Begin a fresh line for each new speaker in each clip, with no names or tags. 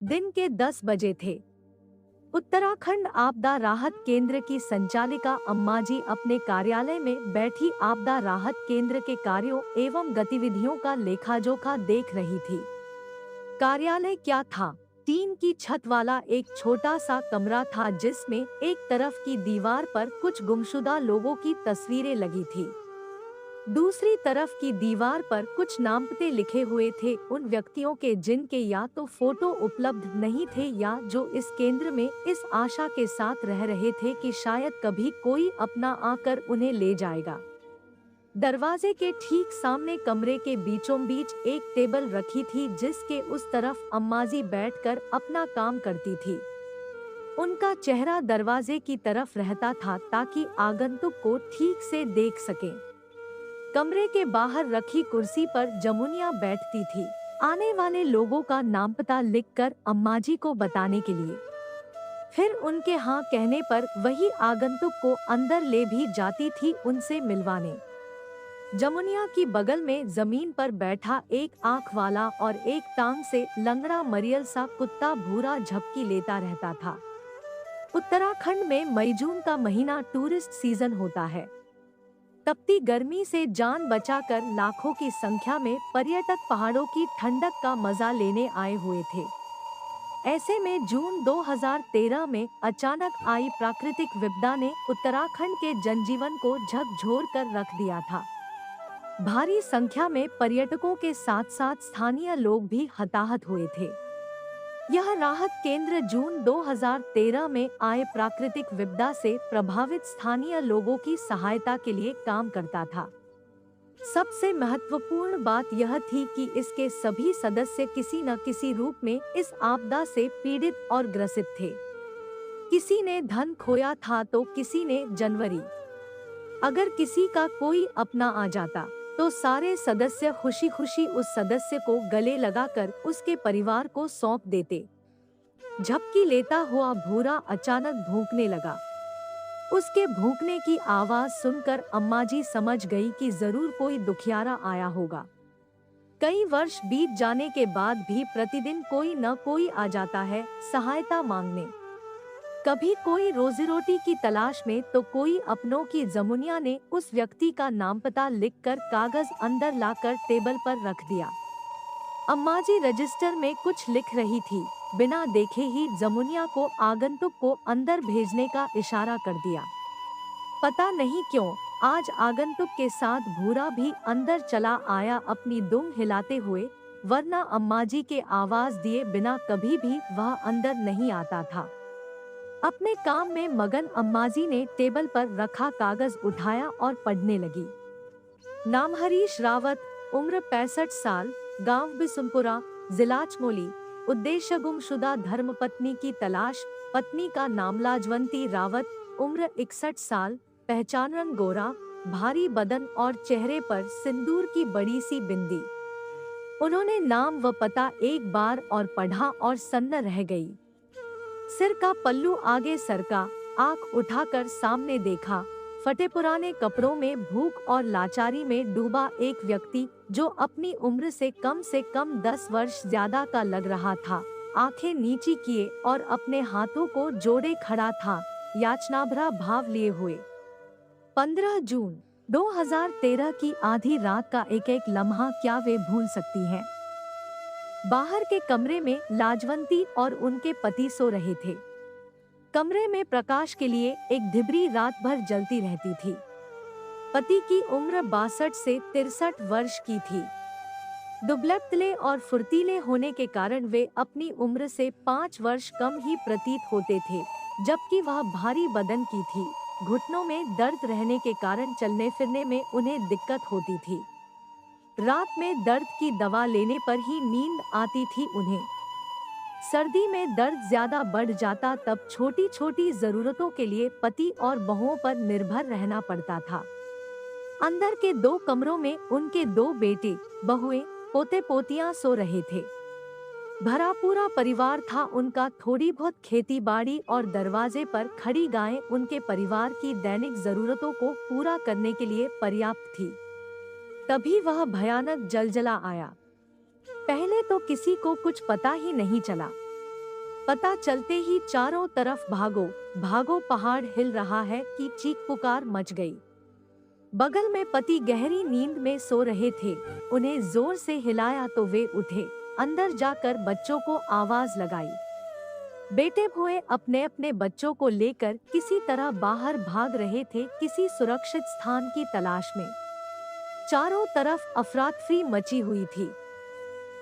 दिन के 10 बजे थे। उत्तराखंड आपदा राहत केंद्र की संचालिका अम्माजी अपने कार्यालय में बैठी आपदा राहत केंद्र के कार्यों एवं गतिविधियों का लेखा-जोखा देख रही थी। कार्यालय क्या था? टीन की छत वाला एक छोटा सा कमरा था जिसमें एक तरफ की दीवार पर कुछ गुमशुदा लोगों की तस्वीरें लगी थी। दूसरी तरफ की दीवार पर कुछ नामपते लिखे हुए थे, उन व्यक्तियों के जिनके या तो फोटो उपलब्ध नहीं थे या जो इस केंद्र में इस आशा के साथ रह रहे थे कि शायद कभी कोई अपना आकर उन्हें ले जाएगा। दरवाजे के ठीक सामने कमरे के बीचों बीच एक टेबल रखी थी जिसके उस तरफ अम्माजी बैठकर अपना काम करती थी। उनका चेहरा दरवाजे की तरफ रहता था ताकि आगंतुक को ठीक से देख सकें। कमरे के बाहर रखी कुर्सी पर जमुनिया बैठती थी, आने वाले लोगों का नाम पता लिखकर अम्माजी को बताने के लिए। फिर उनके हाँ कहने पर वही आगंतुक को अंदर ले भी जाती थी उनसे मिलवाने। जमुनिया की बगल में जमीन पर बैठा एक आँख वाला और एक टांग से लंगड़ा मरियल सा कुत्ता भूरा झपकी लेता रहता था। उत्तराखंड में मई जून का महीना टूरिस्ट सीजन होता है। तपती गर्मी से जान बचाकर लाखों की संख्या में पर्यटक पहाड़ों की ठंडक का मजा लेने आए हुए थे। ऐसे में जून 2013 में अचानक आई प्राकृतिक विपदा ने उत्तराखंड के जनजीवन को झकझोर कर रख दिया था। भारी संख्या में पर्यटकों के साथ साथ स्थानीय लोग भी हताहत हुए थे। यह राहत केंद्र जून 2013 में आए प्राकृतिक विपदा से प्रभावित स्थानीय लोगों की सहायता के लिए काम करता था। सबसे महत्वपूर्ण बात यह थी कि इसके सभी सदस्य किसी न किसी रूप में इस आपदा से पीड़ित और ग्रसित थे। किसी ने धन खोया था तो किसी ने जनवरी। अगर किसी का कोई अपना आ जाता तो सारे सदस्य खुशी खुशी उस सदस्य को गले लगाकर उसके परिवार को सौंप देते। झपकी लेता हुआ भूरा अचानक भूंकने लगा। उसके भूंकने की आवाज सुनकर अम्माजी समझ गई कि जरूर कोई दुखियारा आया होगा। कई वर्ष बीत जाने के बाद भी प्रतिदिन कोई न कोई आ जाता है सहायता मांगने। कभी कोई रोजी रोटी की तलाश में तो कोई अपनों की। जमुनिया ने उस व्यक्ति का नाम पता लिखकर कागज अंदर लाकर टेबल पर रख दिया। अम्माजी रजिस्टर में कुछ लिख रही थी, बिना देखे ही जमुनिया को आगंतुक को अंदर भेजने का इशारा कर दिया। पता नहीं क्यों आज आगंतुक के साथ भूरा भी अंदर चला आया अपनी दुम हिलाते हुए, वरना अम्माजी के आवाज दिए बिना कभी भी वह अंदर नहीं आता था। अपने काम में मगन अम्माजी ने टेबल पर रखा कागज उठाया और पढ़ने लगी। नाम हरीश रावत, उम्र 65 साल, गांव बिसुमपुरा, जिला चमोली। उद्देश्य गुमशुदा धर्मपत्नी की तलाश। पत्नी का नाम लाजवंती रावत, उम्र 61 साल, पहचान रंग गोरा, भारी बदन और चेहरे पर सिंदूर की बड़ी सी बिंदी। उन्होंने नाम व पता एक बार और पढ़ा और सन्न रह गई। सिर का पल्लू आगे सरका, आंख उठाकर सामने देखा। फटे पुराने कपड़ों में भूख और लाचारी में डूबा एक व्यक्ति जो अपनी उम्र से कम 10 वर्ष ज्यादा का लग रहा था, आंखें नीची किए और अपने हाथों को जोड़े खड़ा था, याचनाभरा भाव लिए हुए। 15 जून 2013 की आधी रात का एक एक लम्हा क्या वे भूल सकती हैं? बाहर के कमरे में लाजवंती और उनके पति सो रहे थे। कमरे में प्रकाश के लिए एक ढिबरी रात भर जलती रहती थी। पति की उम्र 62 से 63 वर्ष की थी। दुबले और फुर्तीले होने के कारण वे अपनी उम्र से 5 वर्ष कम ही प्रतीत होते थे, जबकि वह भारी बदन की थी। घुटनों में दर्द रहने के कारण चलने फिरने में उन्हें दिक्कत होती थी। रात में दर्द की दवा लेने पर ही नींद आती थी उन्हें। सर्दी में दर्द ज्यादा बढ़ जाता तब छोटी छोटी जरूरतों के लिए पति और बहुओं पर निर्भर रहना पड़ता था। अंदर के 2 कमरों में उनके 2 बेटे, बहुएं, पोते पोतियां सो रहे थे। भरा पूरा परिवार था उनका। थोड़ी बहुत खेती बाड़ी और दरवाजे पर खड़ी गायें उनके परिवार की दैनिक जरूरतों को पूरा करने के लिए पर्याप्त थी। तभी वह भयानक जलजला आया। पहले तो किसी को कुछ पता ही नहीं चला। पता चलते ही चारों तरफ भागो भागो, पहाड़ हिल रहा है कि चीख पुकार मच गई। बगल में पति गहरी नींद में सो रहे थे। उन्हें जोर से हिलाया तो वे उठे। अंदर जाकर बच्चों को आवाज लगाई। बेटे भोए अपने अपने बच्चों को लेकर किसी तरह बाहर भाग रहे थे, किसी सुरक्षित स्थान की तलाश में। चारों तरफ अफरातफरी मची हुई थी।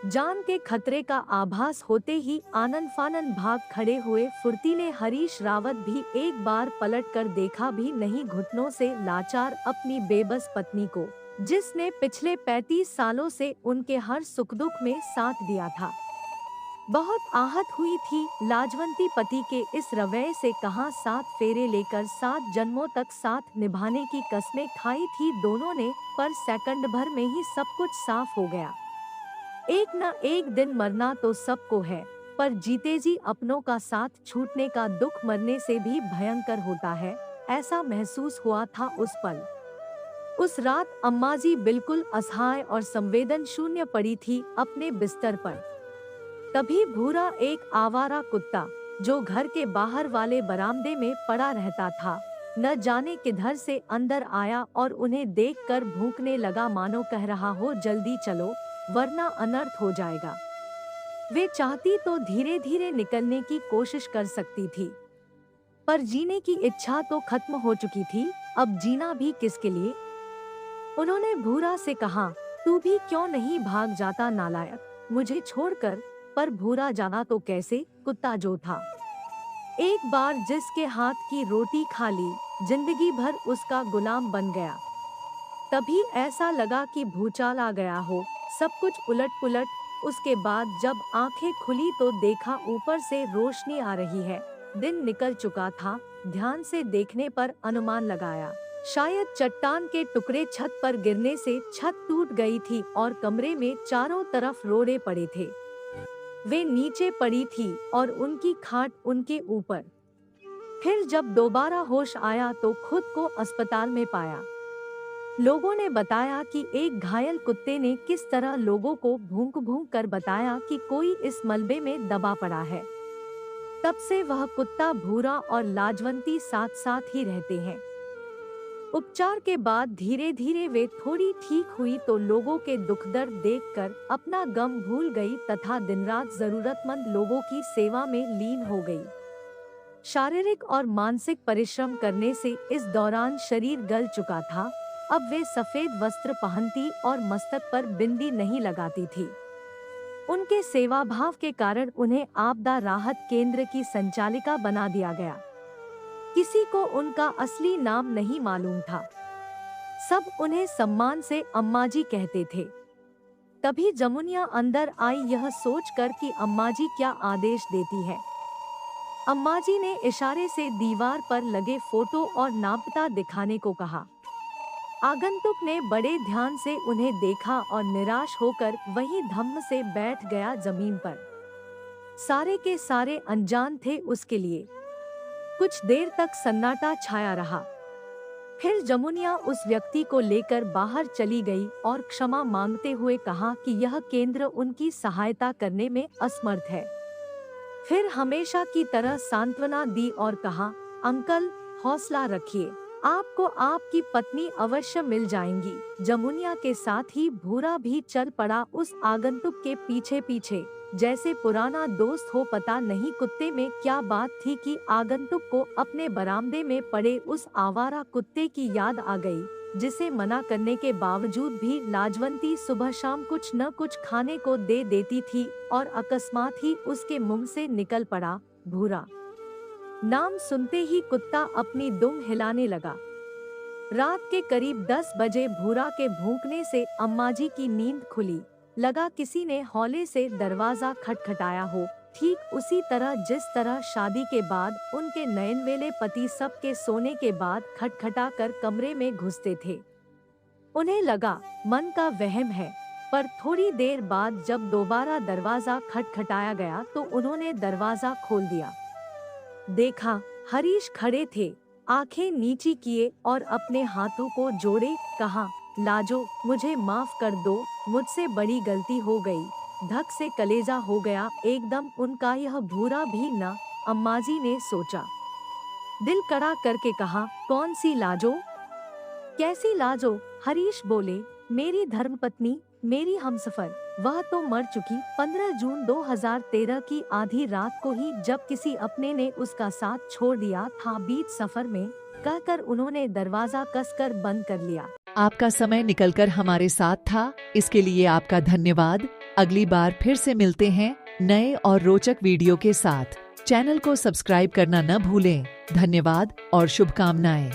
जान के खतरे का आभास होते ही आनन फानन भाग खड़े हुए फुर्तीले हरीश रावत भी एक बार पलट कर देखा भी नहीं, घुटनों से लाचार अपनी बेबस पत्नी को, जिसने पिछले 35 सालों से उनके हर सुख दुख में साथ दिया था। बहुत आहत हुई थी लाजवंती पति के इस रवैये से। कहां 7 फेरे लेकर 7 जन्मों तक साथ निभाने की कस्में खाई थी दोनों ने, पर सेकंड भर में ही सब कुछ साफ हो गया। एक न एक दिन मरना तो सबको है, पर जीते जी अपनों का साथ छूटने का दुख मरने से भी भयंकर होता है, ऐसा महसूस हुआ था उस पल। उस रात अम्माजी बिल्कुल असहाय और संवेदन शून्य पड़ी थी अपने बिस्तर पर। तभी भूरा, एक आवारा कुत्ता जो घर के बाहर वाले बरामदे में पड़ा रहता था, न जाने किधर से अंदर आया और उन्हें देखकर भौंकने लगा, मानो कह रहा हो जल्दी चलो वरना अनर्थ हो जाएगा। वे चाहती तो धीरे धीरे निकलने की कोशिश कर सकती थी, पर जीने की इच्छा तो खत्म हो चुकी थी। अब जीना भी किसके लिए? उन्होंने भूरा से कहा, तू भी क्यों नहीं भाग जाता नालायक, मुझे छोड़कर। पर भूरा जाना तो कैसे? कुत्ता जो था, एक बार जिसके हाथ की रोटी खा ली, जिंदगी भर उसका गुलाम बन गया। तभी ऐसा लगा कि भूचाल आ गया हो, सब कुछ उलट पुलट। उसके बाद जब आंखें खुली तो देखा ऊपर से रोशनी आ रही है। दिन निकल चुका था। ध्यान से देखने पर अनुमान लगाया, शायद चट्टान के टुकड़े छत पर गिरने से छत टूट गई थी और कमरे में चारों तरफ रोड़े पड़े थे। वे नीचे पड़ी थी और उनकी खाट उनके ऊपर। फिर जब दोबारा होश आया तो खुद को अस्पताल में पाया। लोगों ने बताया कि एक घायल कुत्ते ने किस तरह लोगों को भूंक भूंक कर बताया कि कोई इस मलबे में दबा पड़ा है। तब से वह कुत्ता भूरा और लाजवंती साथ साथ ही रहते हैं। उपचार के बाद धीरे धीरे वे थोड़ी ठीक हुई तो लोगों के दुख दर्द देखकर अपना गम भूल गई तथा दिन रात जरूरतमंद लोगों की सेवा में लीन हो गई। शारीरिक और मानसिक परिश्रम करने से इस दौरान शरीर गल चुका था। अब वे सफेद वस्त्र पहनती और मस्तक पर बिंदी नहीं लगाती थी। उनके सेवाभाव के कारण उन्हें आपदा राहत केंद्र की संचालिका बना दिया गया। किसी को उनका असली नाम नहीं मालूम था। सब उन्हें सम्मान से अम्माजी कहते थे। तभी जमुनिया अंदर आई, यह सोचकर कि अम्माजी क्या आदेश देती है। अम्माजी ने इशारे से दीवार पर लगे फोटो और नापता दिखाने को कहा। आगंतुक ने बड़े ध्यान से उन्हें देखा और निराश होकर वहीं धम्म से बैठ गया जमीन पर। सारे के सारे अनजान थे उसके लिए। कुछ देर तक सन्नाटा छाया रहा। फिर जमुनिया उस व्यक्ति को लेकर बाहर चली गई और क्षमा मांगते हुए कहा कि यह केंद्र उनकी सहायता करने में असमर्थ है। फिर हमेशा की तरह सांत्वना दी और कहा, अंकल हौसला रखिए, आपको आपकी पत्नी अवश्य मिल जाएंगी। जमुनिया के साथ ही भूरा भी चल पड़ा उस आगंतुक के पीछे पीछे, जैसे पुराना दोस्त हो। पता नहीं कुत्ते में क्या बात थी कि आगंतुक को अपने बरामदे में पड़े उस आवारा कुत्ते की याद आ गई, जिसे मना करने के बावजूद भी लाजवंती सुबह शाम कुछ न कुछ खाने को दे देती थी। और अकस्मात ही उसके मुंह से निकल पड़ा, भूरा। नाम सुनते ही कुत्ता अपनी दुम हिलाने लगा। रात के करीब 10 बजे भूरा के भौंकने से अम्माजी की नींद खुली। लगा किसी ने हौले से दरवाजा खटखटाया हो, ठीक उसी तरह जिस तरह शादी के बाद उनके नयनवेले पति सबके सोने के बाद खटखटा कर कमरे में घुसते थे। उन्हें लगा मन का वहम है, पर थोड़ी देर बाद जब दोबारा दरवाजा खटखटाया गया तो उन्होंने दरवाजा खोल दिया। देखा हरीश खड़े थे, आंखें नीची किए और अपने हाथों को जोड़े। कहा, लाजो मुझे माफ कर दो, मुझसे बड़ी गलती हो गई। धक से कलेजा हो गया एकदम उनका, यह भूरा भी न। अम्माजी ने सोचा, दिल कड़ा करके कहा, कौन सी लाजो? कैसी लाजो? हरीश बोले, मेरी धर्मपत्नी, मेरी हमसफर। वह तो मर चुकी। 15 जून 2013 की आधी रात को ही जब किसी अपने ने उसका साथ छोड़ दिया था बीच सफर में, कहकर उन्होंने दरवाजा कसकर बंद कर लिया।
आपका समय निकलकर हमारे साथ था, इसके लिए आपका धन्यवाद। अगली बार फिर से मिलते हैं नए और रोचक वीडियो के साथ। चैनल को सब्सक्राइब करना न भूलें। धन्यवाद और शुभकामनाएं।